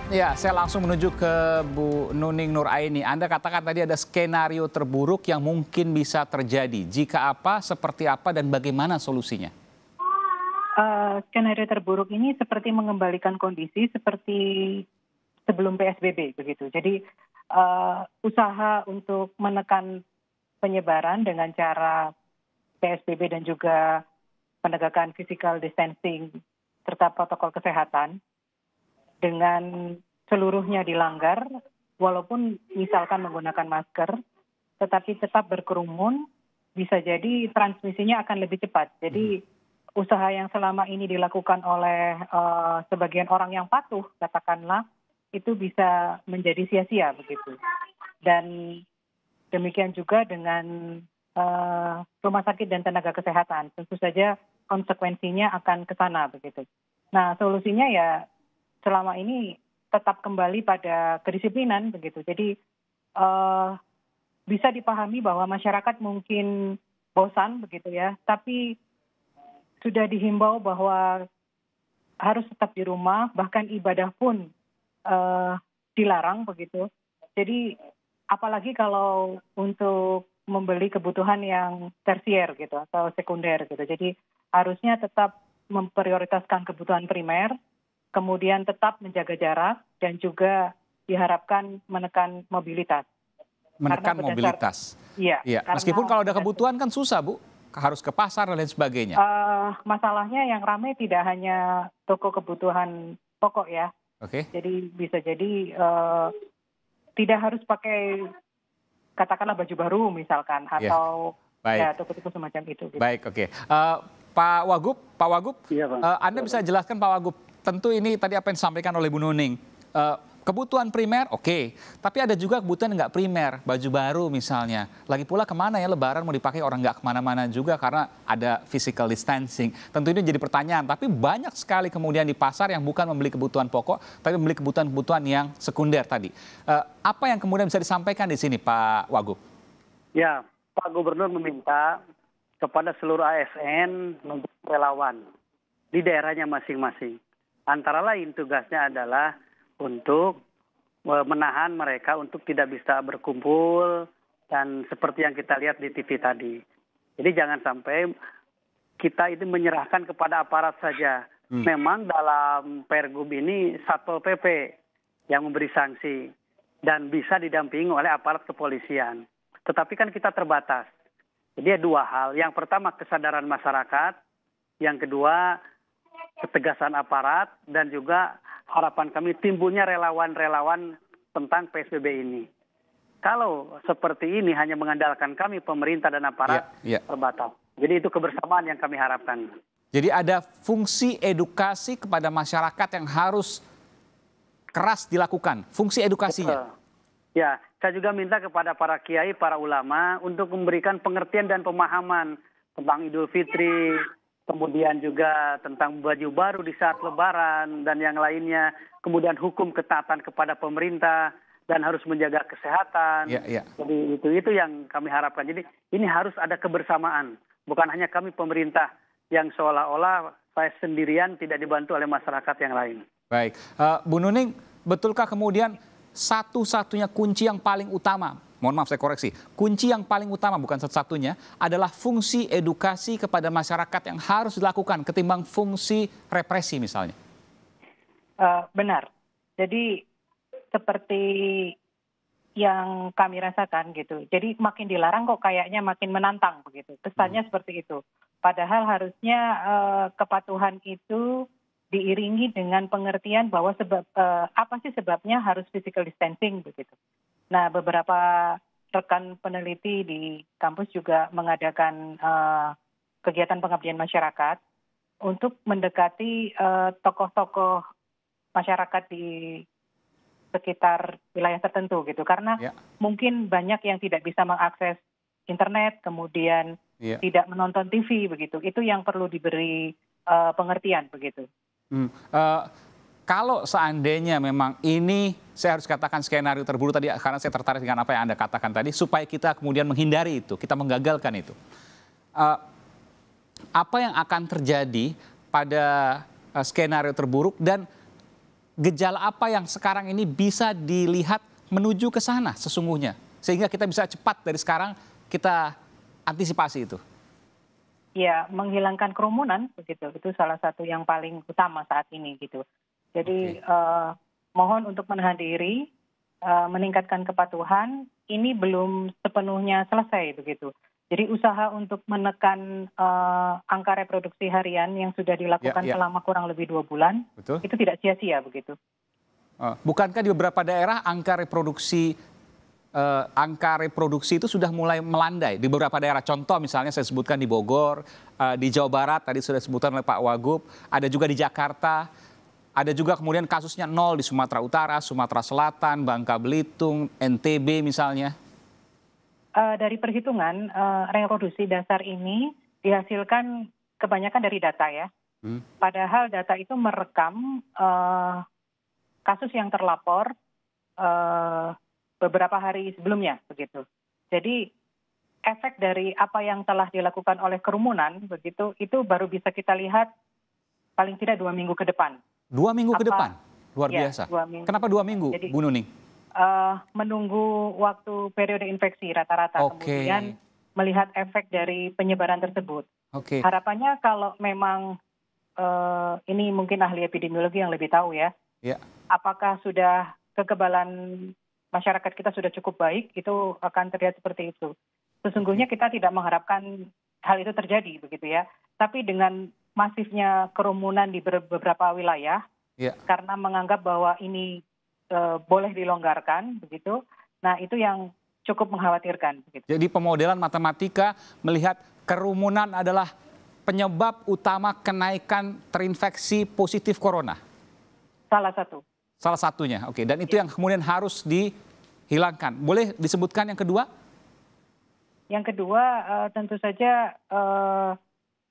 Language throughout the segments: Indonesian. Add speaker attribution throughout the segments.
Speaker 1: Ya, saya langsung menuju ke Bu Nuning Nuraini. Anda katakan tadi ada skenario terburuk yang mungkin bisa terjadi. Jika apa, seperti apa, dan bagaimana solusinya?
Speaker 2: Skenario terburuk ini seperti mengembalikan kondisi seperti sebelum PSBB begitu. Jadi usaha untuk menekan penyebaran dengan cara PSBB dan juga penegakan physical distancing serta protokol kesehatan dengan seluruhnya dilanggar, walaupun misalkan menggunakan masker, tetapi tetap berkerumun, bisa jadi transmisinya akan lebih cepat. Jadi usaha yang selama ini dilakukan oleh sebagian orang yang patuh, katakanlah, itu bisa menjadi sia-sia begitu. Dan demikian juga dengan rumah sakit dan tenaga kesehatan, tentu saja konsekuensinya akan ke sana begitu. Nah, solusinya ya selama ini tetap kembali pada kedisiplinan begitu. Jadi bisa dipahami bahwa masyarakat mungkin bosan begitu ya, tapi sudah dihimbau bahwa harus tetap di rumah, bahkan ibadah pun dilarang begitu. Jadi apalagi kalau untuk membeli kebutuhan yang tersier gitu atau sekunder gitu. Jadi harusnya tetap memprioritaskan kebutuhan primer, kemudian tetap menjaga jarak dan juga diharapkan menekan mobilitas.
Speaker 1: Menekan mobilitas.
Speaker 2: Iya.
Speaker 1: Meskipun kalau ada kebutuhan kan susah, Bu. Harus ke pasar dan lain sebagainya.
Speaker 2: Masalahnya yang ramai tidak hanya toko kebutuhan pokok ya.
Speaker 1: Oke.
Speaker 2: Jadi bisa jadi tidak harus pakai katakanlah baju baru misalkan atau ya toko-toko semacam itu. Gitu.
Speaker 1: Baik, oke. Pak Wagub,
Speaker 3: iya, Bang.
Speaker 1: Anda bisa jelaskan Pak Wagub, tentu ini tadi apa yang disampaikan oleh Bu Nuning. Kebutuhan primer oke, tapi ada juga kebutuhan nggak primer, baju baru misalnya. Lagi pula kemana ya lebaran mau dipakai orang nggak kemana-mana juga karena ada physical distancing. Tentu ini jadi pertanyaan, tapi banyak sekali kemudian di pasar yang bukan membeli kebutuhan pokok, tapi membeli kebutuhan-kebutuhan yang sekunder tadi. Apa yang kemudian bisa disampaikan di sini Pak Wagub?
Speaker 3: Ya, Pak Gubernur meminta kepada seluruh ASN menjadi relawan di daerahnya masing-masing. Antara lain tugasnya adalah untuk menahan mereka untuk tidak bisa berkumpul dan seperti yang kita lihat di TV tadi. Jadi jangan sampai kita itu menyerahkan kepada aparat saja. Memang dalam Pergub ini Satpol PP yang memberi sanksi dan bisa didampingi oleh aparat kepolisian. Tetapi kan kita terbatas. Jadi ada dua hal. Yang pertama kesadaran masyarakat, yang kedua ketegasan aparat, dan juga harapan kami timbulnya relawan-relawan tentang PSBB ini. Kalau seperti ini hanya mengandalkan kami pemerintah dan aparat terbatas. Jadi itu kebersamaan yang kami harapkan.
Speaker 1: Jadi ada fungsi edukasi kepada masyarakat yang harus keras dilakukan. Fungsi edukasinya.
Speaker 3: Ya, saya juga minta kepada para kiai, para ulama untuk memberikan pengertian dan pemahaman tentang Idul Fitri, kemudian juga tentang baju baru di saat Lebaran dan yang lainnya. Kemudian hukum ketaatan kepada pemerintah dan harus menjaga kesehatan. Jadi itu yang kami harapkan. Jadi ini harus ada kebersamaan. Bukan hanya kami pemerintah yang seolah-olah saya sendirian tidak dibantu oleh masyarakat yang lain.
Speaker 1: Baik, Bu Nuning, betulkah kemudian satu-satunya kunci yang paling utama, mohon maaf saya koreksi, kunci yang paling utama bukan satu-satunya adalah fungsi edukasi kepada masyarakat yang harus dilakukan ketimbang fungsi represi misalnya?
Speaker 2: Benar. Jadi seperti yang kami rasakan gitu. Jadi makin dilarang kok kayaknya makin menantang begitu. Kesannya seperti itu. Padahal harusnya kepatuhan itu diiringi dengan pengertian bahwa apa sih sebabnya harus physical distancing begitu. Nah, beberapa rekan peneliti di kampus juga mengadakan kegiatan pengabdian masyarakat untuk mendekati tokoh-tokoh masyarakat di sekitar wilayah tertentu gitu. Karena mungkin banyak yang tidak bisa mengakses internet, kemudian tidak menonton TV begitu. Itu yang perlu diberi pengertian begitu.
Speaker 1: Kalau seandainya memang ini, saya harus katakan skenario terburuk tadi, karena saya tertarik dengan apa yang Anda katakan tadi, supaya kita kemudian menghindari itu, kita menggagalkan itu. Apa yang akan terjadi pada skenario terburuk dan gejala apa yang sekarang ini bisa dilihat menuju ke sana sesungguhnya? Sehingga kita bisa cepat dari sekarang kita antisipasi itu.
Speaker 2: Ya, menghilangkan kerumunan begitu. Itu salah satu yang paling utama saat ini gitu. Jadi mohon untuk menahan diri, meningkatkan kepatuhan. Ini belum sepenuhnya selesai begitu. Jadi usaha untuk menekan angka reproduksi harian yang sudah dilakukan selama kurang lebih 2 bulan,
Speaker 1: betul,
Speaker 2: itu tidak sia-sia begitu.
Speaker 1: Bukankah di beberapa daerah angka reproduksi itu sudah mulai melandai di beberapa daerah? Contoh misalnya saya sebutkan di Bogor, di Jawa Barat tadi sudah disebutkan oleh Pak Wagub, ada juga di Jakarta, ada juga kemudian kasusnya 0 di Sumatera Utara, Sumatera Selatan, Bangka Belitung, NTB misalnya.
Speaker 2: Dari perhitungan reproduksi dasar ini dihasilkan kebanyakan dari data ya. Padahal data itu merekam kasus yang terlapor beberapa hari sebelumnya begitu. Jadi efek dari apa yang telah dilakukan oleh kerumunan begitu itu baru bisa kita lihat paling tidak 2 minggu ke depan.
Speaker 1: 2 minggu ke depan? Luar biasa.
Speaker 2: 2 minggu.
Speaker 1: Kenapa 2 minggu,
Speaker 2: Jadi,
Speaker 1: Bu Nuning?
Speaker 2: Menunggu waktu periode infeksi rata-rata, kemudian melihat efek dari penyebaran tersebut. Harapannya kalau memang ini mungkin ahli epidemiologi yang lebih tahu ya. Apakah sudah kekebalan masyarakat kita sudah cukup baik, itu akan terlihat seperti itu. Sesungguhnya kita tidak mengharapkan hal itu terjadi begitu ya. Tapi dengan masifnya kerumunan di beberapa wilayah, karena menganggap bahwa ini boleh dilonggarkan begitu. Nah, itu yang cukup mengkhawatirkan begitu.
Speaker 1: Jadi pemodelan matematika melihat kerumunan adalah penyebab utama kenaikan terinfeksi positif corona. Salah satunya. Oke. Dan itu yang kemudian harus dihilangkan. Boleh disebutkan yang kedua? Yang kedua tentu saja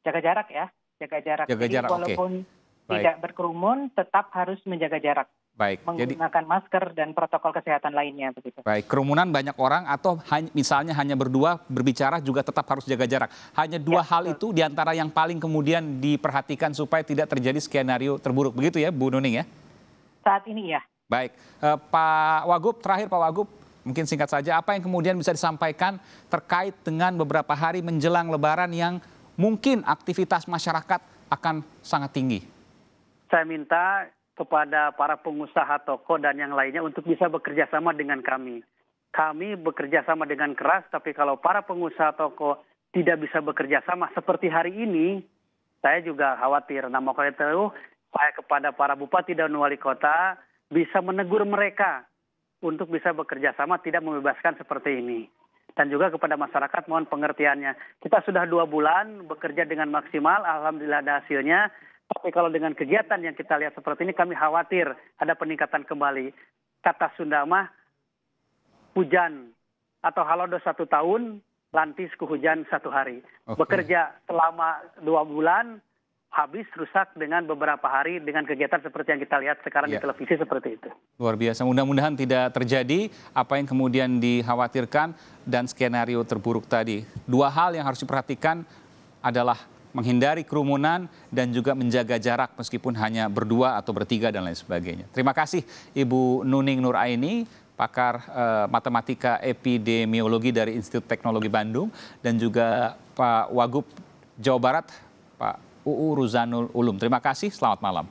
Speaker 1: jaga jarak ya. Jaga jarak. Jadi walaupun tidak berkerumun tetap harus menjaga jarak. Menggunakan masker dan protokol kesehatan lainnya begitu. Baik, kerumunan banyak orang atau misalnya hanya berdua berbicara juga tetap harus jaga jarak. Hanya 2 hal itu diantara yang paling kemudian diperhatikan supaya tidak terjadi skenario terburuk. Begitu ya Bu Nuning ya?
Speaker 2: Saat ini ya.
Speaker 1: Baik, Pak Wagub, terakhir Pak Wagub, mungkin singkat saja apa yang kemudian bisa disampaikan terkait dengan beberapa hari menjelang Lebaran yang mungkin aktivitas masyarakat akan sangat tinggi?
Speaker 3: Saya minta kepada para pengusaha toko dan yang lainnya untuk bisa bekerja sama dengan kami. Kami bekerja sama dengan keras, tapi kalau para pengusaha toko tidak bisa bekerja sama seperti hari ini, saya juga khawatir. Nah, makanya itu saya kepada para bupati dan wali kota bisa menegur mereka untuk bisa bekerja sama, tidak membebaskan seperti ini. Dan juga kepada masyarakat mohon pengertiannya. Kita sudah 2 bulan bekerja dengan maksimal, alhamdulillah ada hasilnya. Tapi kalau dengan kegiatan yang kita lihat seperti ini, kami khawatir ada peningkatan kembali. Kata Sunda mah, hujan atau halodo 1 tahun, lantis ku hujan 1 hari. Bekerja selama 2 bulan, habis rusak dengan beberapa hari dengan kegiatan seperti yang kita lihat sekarang di televisi seperti itu.
Speaker 1: Luar biasa, mudah-mudahan tidak terjadi apa yang kemudian dikhawatirkan dan skenario terburuk tadi. 2 hal yang harus diperhatikan adalah menghindari kerumunan dan juga menjaga jarak meskipun hanya berdua atau bertiga dan lain sebagainya. Terima kasih Ibu Nuning Nuraini, pakar matematika epidemiologi dari Institut Teknologi Bandung, dan juga Pak Wagub Jawa Barat, Pak UU Ruzanul Ulum. Terima kasih, selamat malam.